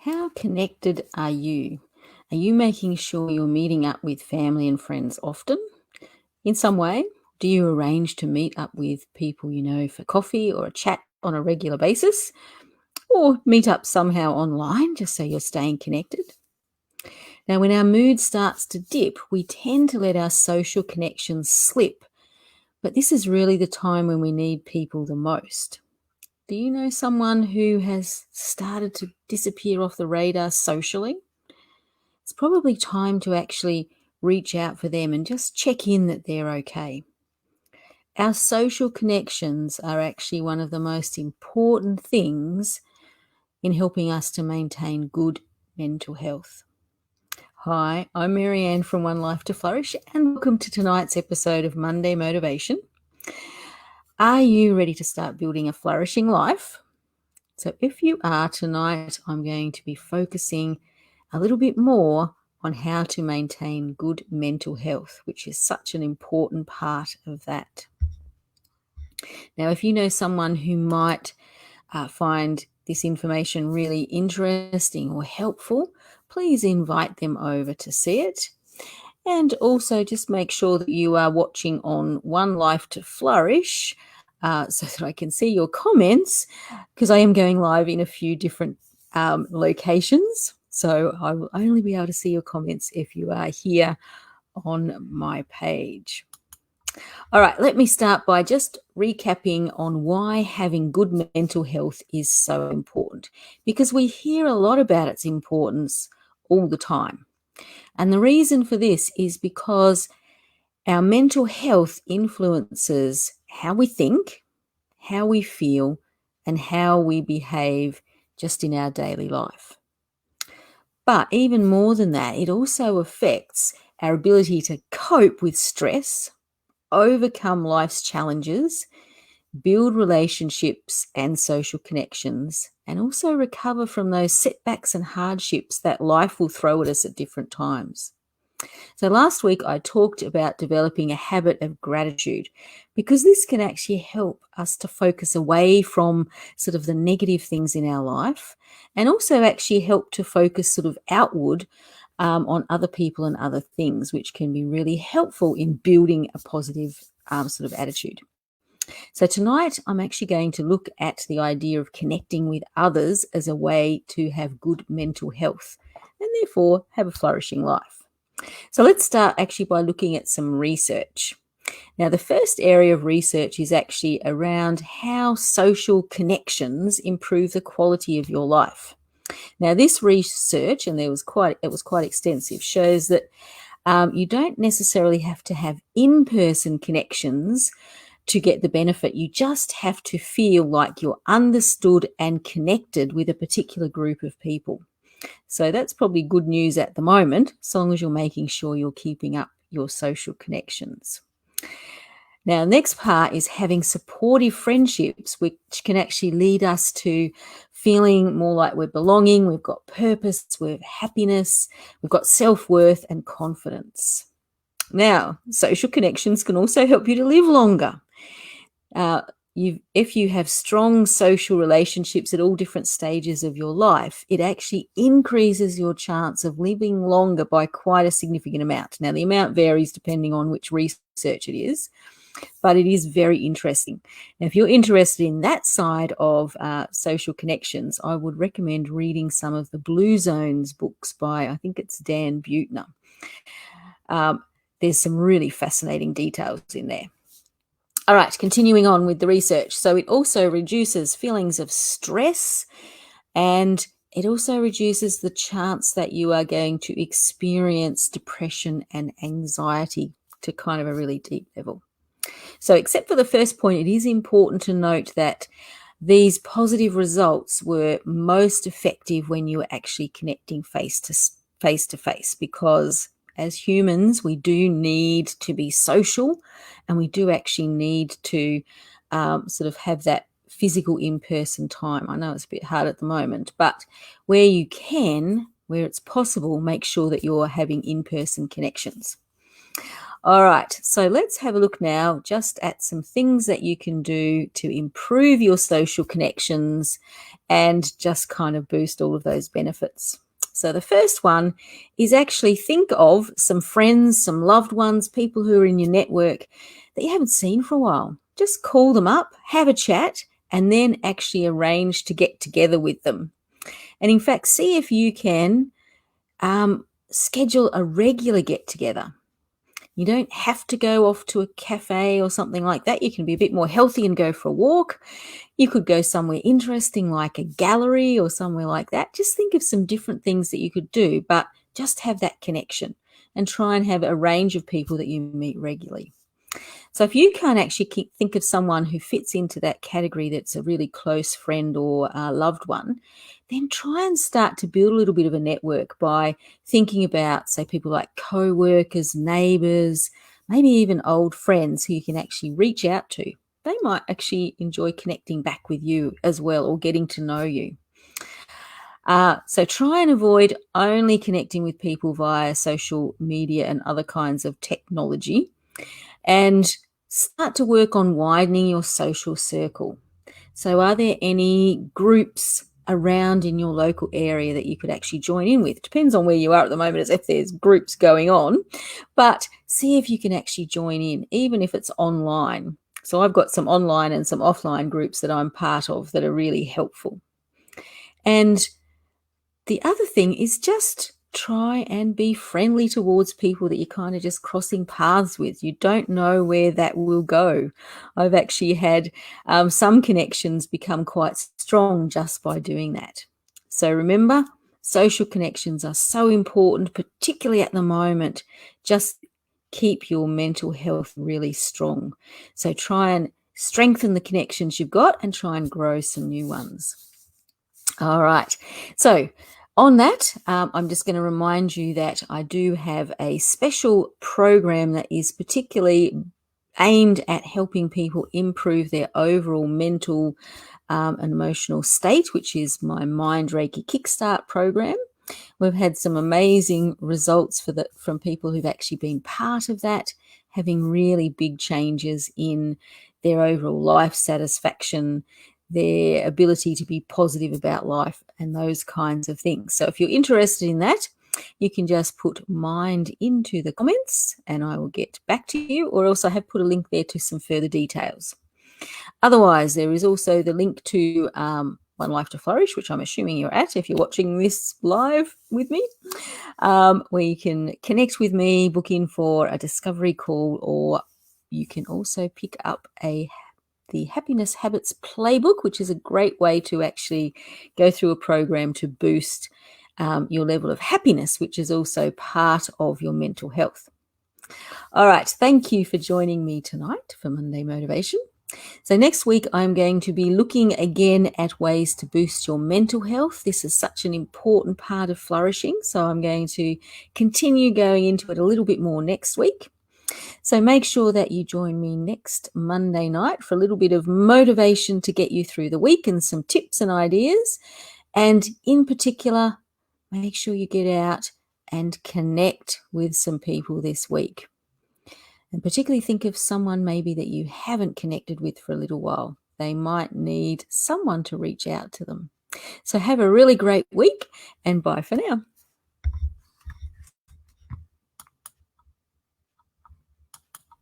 How connected are you? Are you making sure you're meeting up with family and friends often? In some way, do you arrange to meet up with people you know for coffee or a chat on a regular basis? Or meet up somehow online just so you're staying connected? Now, when our mood starts to dip, we tend to let our social connections slip, but this is really the time when we need people the most. Do you know someone who has started to disappear off the radar socially? It's probably time to actually reach out for them and just check in that they're okay. Our social connections are actually one of the most important things in helping us to maintain good mental health. Hi, I'm Marianne from One Life to Flourish, and welcome to tonight's episode of Monday Motivation. Are you ready to start building a flourishing life? So if you are, tonight I'm going to be focusing a little bit more on how to maintain good mental health, which is such an important part of that. Now, if you know someone who might find this information really interesting or helpful, please invite them over to see it. And also just make sure that you are watching on One Life to Flourish so that I can see your comments, because I am going live in a few different locations. So I will only be able to see your comments if you are here on my page. All right, let me start by just recapping on why having good mental health is so important, because we hear a lot about its importance all the time. And the reason for this is because our mental health influences how we think, how we feel, and how we behave just in our daily life. But even more than that, it also affects our ability to cope with stress, overcome life's challenges, build relationships and social connections, and also recover from those setbacks and hardships that life will throw at us at different times. So last week I talked about developing a habit of gratitude, because this can actually help us to focus away from sort of the negative things in our life, and also actually help to focus sort of outward on other people and other things, which can be really helpful in building a positive sort of attitude. So tonight I'm actually going to look at the idea of connecting with others as a way to have good mental health and therefore have a flourishing life. So let's start actually by looking at some research. Now, the first area of research is actually around how social connections improve the quality of your life. Now, this research, and it was quite extensive, shows that you don't necessarily have to have in-person connections to get the benefit. You just have to feel like you're understood and connected with a particular group of people. So that's probably good news at the moment, as long as you're making sure you're keeping up your social connections. Now, the next part is having supportive friendships, which can actually lead us to feeling more like we're belonging, we've got purpose, we have happiness, we've got self-worth and confidence. Now, social connections can also help you to live longer. If you have strong social relationships at all different stages of your life, it actually increases your chance of living longer by quite a significant amount. Now, the amount varies depending on which research it is, but it is very interesting. Now, if you're interested in that side of social connections, I would recommend reading some of the Blue Zones books by, I think it's Dan Buettner. There's some really fascinating details in there. All right, continuing on with the research. So it also reduces feelings of stress, and it also reduces the chance that you are going to experience depression and anxiety to kind of a really deep level. So except for the first point, it is important to note that these positive results were most effective when you were actually connecting face to face, because as humans, we do need to be social, and we do actually need to sort of have that physical in-person time. I know it's a bit hard at the moment, but where you can, where it's possible, make sure that you're having in-person connections. All right, so let's have a look now just at some things that you can do to improve your social connections and just kind of boost all of those benefits. So the first one is actually think of some friends, some loved ones, people who are in your network that you haven't seen for a while. Just call them up, have a chat, and then actually arrange to get together with them. And in fact, see if you can schedule a regular get together. You don't have to go off to a cafe or something like that. You can be a bit more healthy and go for a walk. You could go somewhere interesting like a gallery or somewhere like that. Just think of some different things that you could do, but just have that connection and try and have a range of people that you meet regularly. So if you can't actually think of someone who fits into that category that's a really close friend or loved one, then try and start to build a little bit of a network by thinking about, say, people like co-workers, neighbours, maybe even old friends who you can actually reach out to. They might actually enjoy connecting back with you as well or getting to know you. So try and avoid only connecting with people via social media and other kinds of technology, and start to work on widening your social circle. So are there any groups around in your local area that you could actually join in with? Depends on where you are at the moment as if there's groups going on, but see if you can actually join in, even if it's online. So I've got some online and some offline groups that I'm part of that are really helpful. And the other thing is just try and be friendly towards people that you're kind of just crossing paths with. You don't know where that will go. I've actually had some connections become quite strong just by doing that. So remember, social connections are so important, particularly at the moment. Just keep your mental health really strong. So try and strengthen the connections you've got and try and grow some new ones. All right. So on that, I'm just going to remind you that I do have a special program that is particularly aimed at helping people improve their overall mental and emotional state, which is my Mind Reiki Kickstart program. We've had some amazing results from people who've actually been part of that, having really big changes in their overall life satisfaction, their ability to be positive about life, and those kinds of things. So if you're interested in that, you can just put mind into the comments and I will get back to you, or else I have put a link there to some further details. Otherwise, there is also the link to One Life to Flourish, which I'm assuming you're at if you're watching this live with me, where you can connect with me, book in for a discovery call, or you can also pick up the Happiness Habits Playbook, which is a great way to actually go through a program to boost your level of happiness, which is also part of your mental health. All right, thank you for joining me tonight for Monday Motivation. So next week, I'm going to be looking again at ways to boost your mental health. This is such an important part of flourishing, so I'm going to continue going into it a little bit more next week. So make sure that you join me next Monday night for a little bit of motivation to get you through the week and some tips and ideas. And in particular, make sure you get out and connect with some people this week. And particularly think of someone maybe that you haven't connected with for a little while. They might need someone to reach out to them. So have a really great week and bye for now.